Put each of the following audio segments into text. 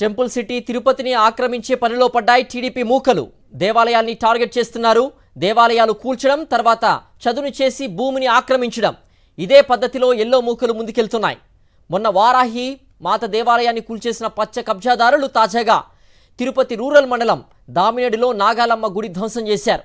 Temple city తిరుపతిని ఆక్రమించే పనిలో పడ్డాయి టీడీపీ మూకలు. దేవాలయాల్ని టార్గెట్ చేస్తున్నారు. దేవాలయాలు కూల్చడం, తర్వాత చదును చేసి భూమిని ఆక్రమించడం. ఇదే పద్ధతిలో ఎల్లో మూకలు ముందుకెళ్తున్నాయి. మొన్న వారాహి మాత దేవాలయాన్ని కూల్చేసిన పచ్చ కబ్జాదారులు తాజాగా తిరుపతి రూరల్ మండలం దామినేడులో నాగాలమ్మ గుడి ధ్వంసం చేశారు.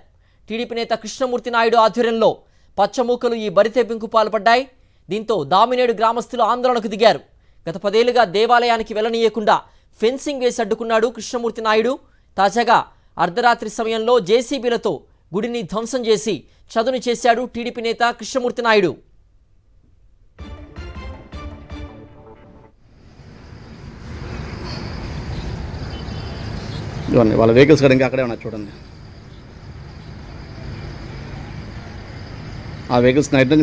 టీడీపీ నేత కృష్ణమూర్తి నాయుడు ఆధ్వర్యంలో పచ్చమూకలు ఈ బరితెప్పింపుకు పాల్పడ్డాయి. దీంతో దామినేడు గ్రామస్తులు ఆందోళనకు దిగారు. గత 10 ఏళ్లుగా దేవాలయానికి వెళ్లనీయకుండా ఫెన్సింగ్ వేసి అడ్డుకున్నాడు కృష్ణమూర్తి నాయుడు. తాజాగా అర్ధరాత్రి సమయంలో జేసీబీలతో గుడిని ధ్వంసం చేసి చదును చేశాడు టీడీపీ నేత కృష్ణమూర్తి నాయుడు. వాళ్ళ వెహికల్స్ కూడా ఇంకా అక్కడే ఉన్నాయి చూడండి. ఆ వెహికల్స్ నైట్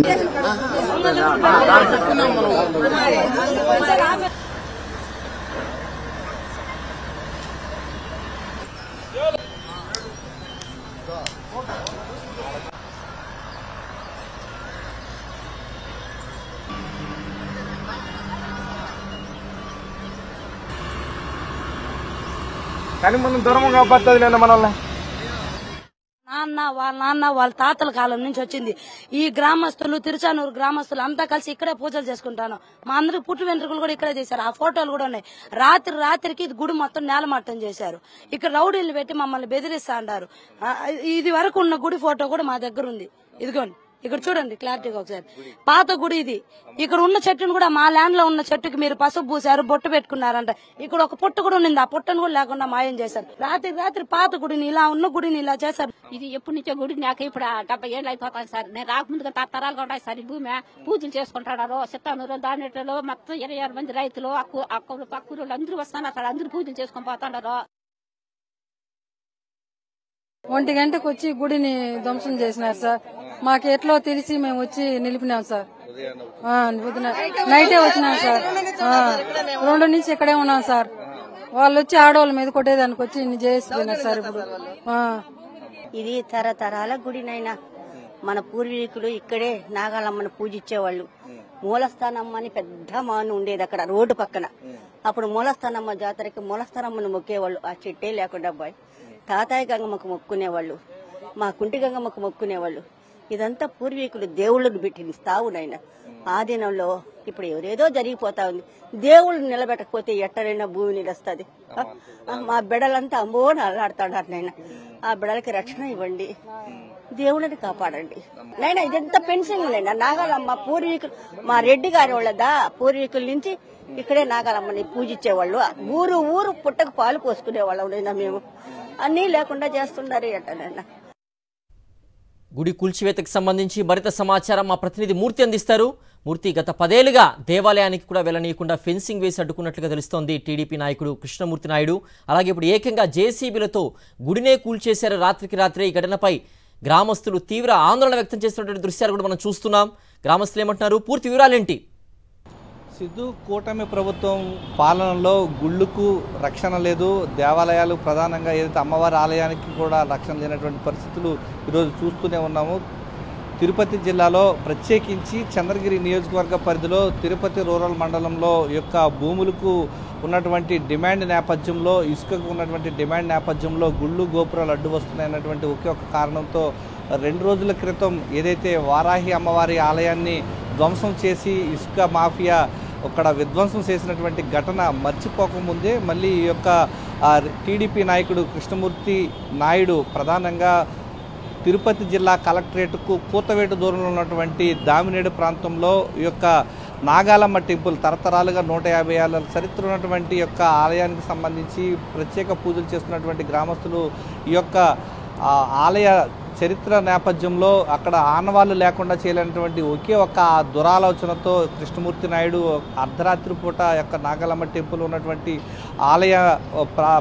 కానీ మనం దూరం కాపాడుతుంది లేండి మనల్ని. నాన్న వాళ్ళ తాతల కాలం నుంచి వచ్చింది. ఈ గ్రామస్తులు తిరుచానూరు గ్రామస్తులు అంతా కలిసి ఇక్కడే పూజలు చేసుకుంటాను. మా అందరికి పుట్టు వెంట్రుకలు కూడా ఇక్కడే చేశారు. ఆ ఫోటోలు కూడా ఉన్నాయి. రాత్రికి ఇది గుడి మొత్తం నేలమట్టం చేశారు. ఇక్కడ రౌడీలు పెట్టి మమ్మల్ని బెదిరిస్తా అంటారు. ఇది వరకు ఉన్న గుడి ఫోటో కూడా మా దగ్గర ఉంది. ఇదిగోండి, ఇక్కడ చూడండి క్లారిటీగా ఒకసారి. పాత గుడి ఇది. ఇక్కడ ఉన్న చెట్టును కూడా మా ల్యాండ్ లో ఉన్న చెట్టుకి మీరు పసుపు పూసారు, బొట్టు పెట్టుకున్నారంట. ఇక్కడ ఒక పొట్టు కూడా ఉంది. ఆ పొట్టను కూడా లేకుండా మాయం చేశారు. రాత్రి పాత గుడిని ఇలా ఉన్న గుడిని ఇలా చేశారు. ఇది ఎప్పటి నుంచో గుడి. నాకు ఇప్పుడు 70 ఏళ్ళు అయిపోతాను సార్. నేను రాకముందుగా తరతరాలుగా ఉంటాయి సార్. ఈ భూమి పూజలు చేసుకుంటున్నారు. చిత్తానూరు దానిలో మొత్తం 26 మంది రైతులు పక్కూరు అందరూ వస్తున్నారు సార్. అందరూ పూజలు చేసుకొని పోతున్నారు. 1 గంటకు వచ్చి గుడిని ధ్వంసం చేసినారు సార్. మాకు ఎట్లో తెలిసి మేము వచ్చి నిలిపినాం సార్. నైటే వచ్చినాం సార్. 2 నుంచి ఇక్కడే ఉన్నాం సార్. వాళ్ళు వచ్చి ఆడవాళ్ళ మీద కొట్టేదానికి వచ్చి చేసిపోయినారు సార్. ఇప్పుడు ఇది తరతరాల గుడినైనా మన పూర్వీకులు ఇక్కడే నాగాలమ్మను పూజించేవాళ్ళు. మూలస్థానమ్మ అని పెద్ద మాను ఉండేది అక్కడ రోడ్డు పక్కన. అప్పుడు మూలస్థానమ్మ జాతరకి మూలస్థానమ్మను మొక్కేవాళ్ళు. ఆ చెట్టే లేకుండా అబ్బాయి తాతాయి గంగమ్మకు మొక్కునేవాళ్ళు, మా కుంటి గంగమ్మకు మొక్కునేవాళ్ళు. ఇదంతా పూర్వీకులు దేవుళ్ళను పెట్టిన స్థావునైనా. ఆ దినంలో ఇప్పుడు ఎవరేదో జరిగిపోతా ఉంది. దేవుళ్ళు నిలబెట్టకపోతే ఎట్టనైనా భూమి నిలుస్తుంది. మా బిడ్డలంతా అంబోని అల్లాడుతున్నారు నైనా. ఆ బిడ్డలకి రక్షణ ఇవ్వండి, దేవుళ్ళని కాపాడండి నైనా. ఇదంతా పెన్షన్ నైనా. నాగాలమ్మ పూర్వీకులు మా రెడ్డి గారి వాళ్ళదా పూర్వీకుల నుంచి ఇక్కడే నాగాలమ్మని పూజించేవాళ్ళు. ఊరు పుట్టకు పాలు పోసుకునే వాళ్ళం నైనా. మేము అన్నీ లేకుండా చేస్తున్నారు ఎట్టనైనా. గుడి కూల్చివేతకు సంబంధించి మరింత సమాచారం మా ప్రతినిధి మూర్తి అందిస్తారు. మూర్తి, గత 10 ఏళ్లుగా దేవాలయానికి కూడా వెళ్లనీయకుండా ఫెన్సింగ్ వేసి అడ్డుకున్నట్లుగా తెలుస్తోంది టీడీపీ నాయకుడు కృష్ణమూర్తి నాయుడు. అలాగే ఇప్పుడు ఏకంగా జేసీబీలతో గుడినే కూల్చేశారు రాత్రికి రాత్రే. ఈ ఘటనపై గ్రామస్తులు తీవ్ర ఆందోళన వ్యక్తం చేస్తున్నటువంటి దృశ్యాలు కూడా మనం చూస్తున్నాం. గ్రామస్తులు ఏమంటున్నారు, పూర్తి వివరాలేంటి? సిద్ధు, కూటమి ప్రభుత్వం పాలనలో గుళ్ళకు రక్షణ లేదు. దేవాలయాలు ప్రధానంగా ఏదైతే అమ్మవారి ఆలయానికి కూడా రక్షణ లేనటువంటి పరిస్థితులు ఈరోజు చూస్తూనే ఉన్నాము. తిరుపతి జిల్లాలో ప్రత్యేకించి చంద్రగిరి నియోజకవర్గ పరిధిలో తిరుపతి రూరల్ మండలంలో యొక్క భూములకు ఉన్నటువంటి డిమాండ్ నేపథ్యంలో, ఇసుకకు ఉన్నటువంటి డిమాండ్ నేపథ్యంలో గుళ్ళు గోపురాలు అడ్డు వస్తున్నాయన్నటువంటి ఒకే ఒక కారణంతో 2 రోజుల క్రితం ఏదైతే వారాహి అమ్మవారి ఆలయాన్ని ధ్వంసం చేసి ఇసుక మాఫియా అక్కడ విధ్వంసం చేసినటువంటి ఘటన మర్చిపోకముందే మళ్ళీ ఈ యొక్క టీడీపీ నాయకుడు కృష్ణమూర్తి నాయుడు ప్రధానంగా తిరుపతి జిల్లా కలెక్టరేట్కు కూతవేటు దూరంలో ఉన్నటువంటి దామినేడు ప్రాంతంలో ఈ యొక్క నాగాలమ్మ టెంపుల్ తరతరాలుగా 150 ఏళ్ల చరిత్ర ఉన్నటువంటి యొక్క ఆలయానికి సంబంధించి ప్రత్యేక పూజలు చేస్తున్నటువంటి గ్రామస్తులు ఈ యొక్క ఆలయ చరిత్ర నేపథ్యంలో అక్కడ ఆనవాళ్లు లేకుండా చేయలేనటువంటి ఒకే ఒక దురాలోచనతో కృష్ణమూర్తి నాయుడు అర్ధరాత్రి పూట యొక్క నాగాలమ్మ టెంపుల్ ఉన్నటువంటి ఆలయ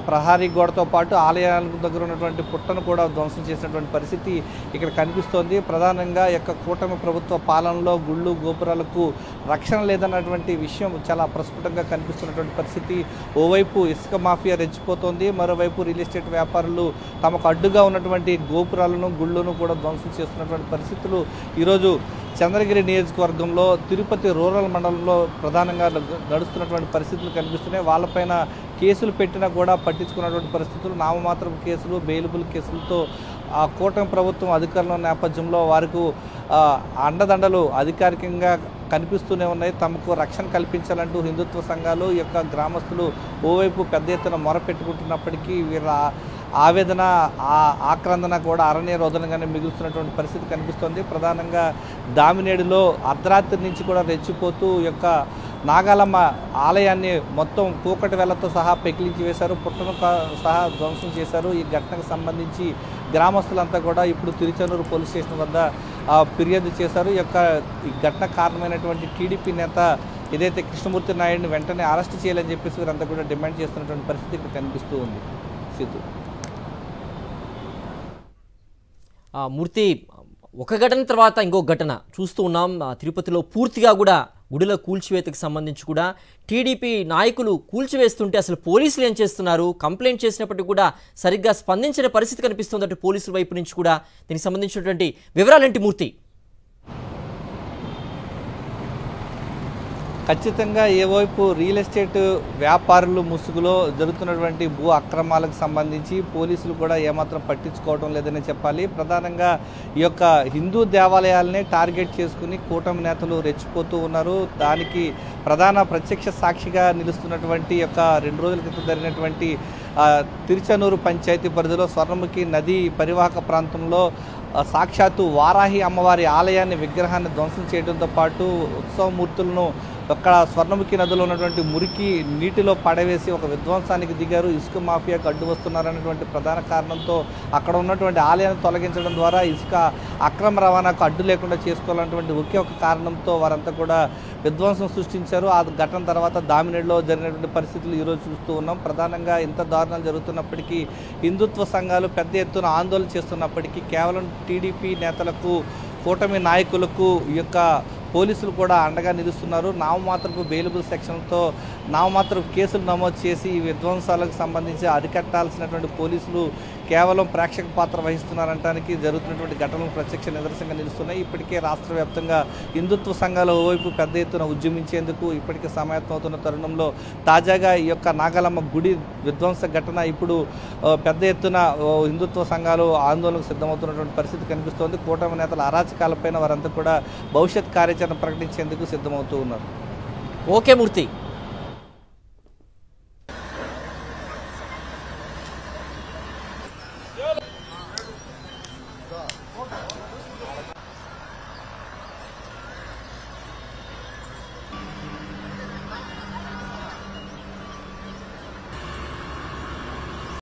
ప్రహారీ గోడతో పాటు ఆలయాల దగ్గర ఉన్నటువంటి పుట్టను కూడా ధ్వంసం చేసినటువంటి పరిస్థితి ఇక్కడ కనిపిస్తోంది. ప్రధానంగా యొక్క కూటమి ప్రభుత్వ పాలనలో గుళ్ళు గోపురాలకు రక్షణ లేదన్నటువంటి విషయం చాలా ప్రస్ఫుటంగా కనిపిస్తున్నటువంటి పరిస్థితి. ఓవైపు ఇసుక మాఫియా రెచ్చిపోతోంది, మరోవైపు రియల్ ఎస్టేట్ వ్యాపారులు తమకు అడ్డుగా ఉన్నటువంటి గోపురాలను గుళ్ళను కూడా ధ్వంసం చేస్తున్నటువంటి పరిస్థితులు ఈరోజు చంద్రగిరి నియోజకవర్గంలో తిరుపతి రూరల్ మండలంలో ప్రధానంగా నడుస్తున్నటువంటి పరిస్థితులు కనిపిస్తున్నాయి. వాళ్ళపైన కేసులు పెట్టినా కూడా పట్టించుకున్నటువంటి పరిస్థితులు, నామమాత్రం కేసులు, బెయిలబుల్ కేసులతో కూటమి ప్రభుత్వం అధికారంలో నేపథ్యంలో వారికి అండదండలు అధికారికంగా కనిపిస్తూనే ఉన్నాయి. తమకు రక్షణ కల్పించాలంటూ హిందుత్వ సంఘాలు ఈ యొక్క గ్రామస్తులు ఓవైపు పెద్ద ఎత్తున మొరపెట్టుకుంటున్నప్పటికీ వీళ్ళ ఆవేదన ఆక్రందన కూడా అరణ్య రోదనగానే మిగులుతున్నటువంటి పరిస్థితి కనిపిస్తోంది. ప్రధానంగా దామినేడులో అర్ధరాత్రి నుంచి కూడా రెచ్చిపోతూ ఈ యొక్క నాగాలమ్మ ఆలయాన్ని మొత్తం కూకటి వేళ్లతో సహా పెకిలించి వేశారు, పుట్టను సహా ధ్వంసం చేశారు. ఈ ఘటనకు సంబంధించి గ్రామస్తులంతా కూడా ఇప్పుడు తిరుచానూరు పోలీస్ స్టేషన్ వద్ద ఫిర్యాదు చేశారు. ఈ ఘటన కారణమైనటువంటి టీడీపీ నేత ఏదైతే కృష్ణమూర్తి నాయుడిని వెంటనే అరెస్ట్ చేయాలని చెప్పేసి వీరంతా కూడా డిమాండ్ చేస్తున్నటువంటి పరిస్థితి ఇక్కడ కనిపిస్తూ ఉంది. సిద్ధు మూర్తి, ఒక ఘటన తర్వాత ఇంకో ఘటన చూస్తూ ఉన్నాం. తిరుపతిలో పూర్తిగా కూడా గుడిల కూల్చివేతకు సంబంధించి కూడా టీడీపీ నాయకులు కూల్చివేస్తుంటే అసలు పోలీసులు ఏం చేస్తున్నారు, కంప్లైంట్ చేసినప్పటికీ కూడా సరిగ్గా స్పందించిన పరిస్థితి కనిపిస్తుంది అటు పోలీసుల వైపు నుంచి కూడా. దీనికి సంబంధించినటువంటి వివరాలేంటి మూర్తి? ఖచ్చితంగా ఏవైపు రియల్ ఎస్టేట్ వ్యాపారులు ముసుగులో జరుగుతున్నటువంటి భూ అక్రమాలకు సంబంధించి పోలీసులు కూడా ఏమాత్రం పట్టించుకోవడం లేదని చెప్పాలి. ప్రధానంగా ఈ యొక్క హిందూ దేవాలయాలనే టార్గెట్ చేసుకుని కూటమి నేతలు రెచ్చిపోతూ ఉన్నారు. దానికి ప్రత్యక్ష సాక్షిగా నిలుస్తున్నటువంటి యొక్క 2 రోజుల క్రితం జరిగినటువంటి తిరుచానూరు పంచాయతీ పరిధిలో స్వర్ణముఖి నది పరివాహక ప్రాంతంలో సాక్షాత్తు వారాహి అమ్మవారి ఆలయాన్ని విగ్రహాన్ని ధ్వంసం చేయడంతో పాటు ఉత్సవమూర్తులను అక్కడ స్వర్ణముఖి నదిలో ఉన్నటువంటి మురికి నీటిలో పడవేసి ఒక విధ్వంసానికి దిగారు. ఇసుక మాఫియాకు అడ్డు వస్తున్నారనేటువంటి ప్రధాన కారణంతో అక్కడ ఉన్నటువంటి ఆలయాన్ని తొలగించడం ద్వారా ఇసుక అక్రమ రవాణాకు అడ్డు లేకుండా చేసుకోవాలన్నటువంటి ఒకే ఒక కారణంతో వారంతా కూడా విధ్వంసం సృష్టించారు. ఆ ఘటన తర్వాత దామినేడులో జరిగినటువంటి పరిస్థితులు ఈరోజు చూస్తూ ఉన్నాం. ప్రధానంగా ఇంత దారుణాలు జరుగుతున్నప్పటికీ హిందుత్వ సంఘాలు పెద్ద ఎత్తున ఆందోళన చేస్తున్నప్పటికీ కేవలం టీడీపీ నేతలకు, కూటమి నాయకులకు ఈ యొక్క పోలీసులు కూడా అండగా నిలుస్తున్నారు. నామమాత్రపు బెయిలబుల్ సెక్షన్తో నామమాత్రపు కేసులు నమోదు చేసి ఈ విధ్వంసాలకు సంబంధించి అరికట్టాల్సినటువంటి పోలీసులు కేవలం ప్రేక్షక పాత్ర వహిస్తున్నారంటానికి జరుగుతున్నటువంటి ఘటనలు ప్రత్యక్ష నిదర్శనంగా నిలుస్తున్నాయి. ఇప్పటికే రాష్ట్ర వ్యాప్తంగా హిందుత్వ సంఘాల ఓవైపు పెద్ద ఎత్తున ఉద్యమించేందుకు ఇప్పటికే సమాయత్తం అవుతున్న తరుణంలో తాజాగా ఈ యొక్క నాగాలమ్మ గుడి విధ్వంస ఘటన ఇప్పుడు పెద్ద ఎత్తున హిందుత్వ సంఘాలు ఆందోళనకు సిద్ధమవుతున్నటువంటి పరిస్థితి కనిపిస్తోంది. కూటమి నేతల అరాచకాలపైన వారంతా కూడా భవిష్యత్ కార్యాచరణ ప్రకటించేందుకు సిద్ధమవుతూ ఉన్నారు. ఓకే మూర్తి.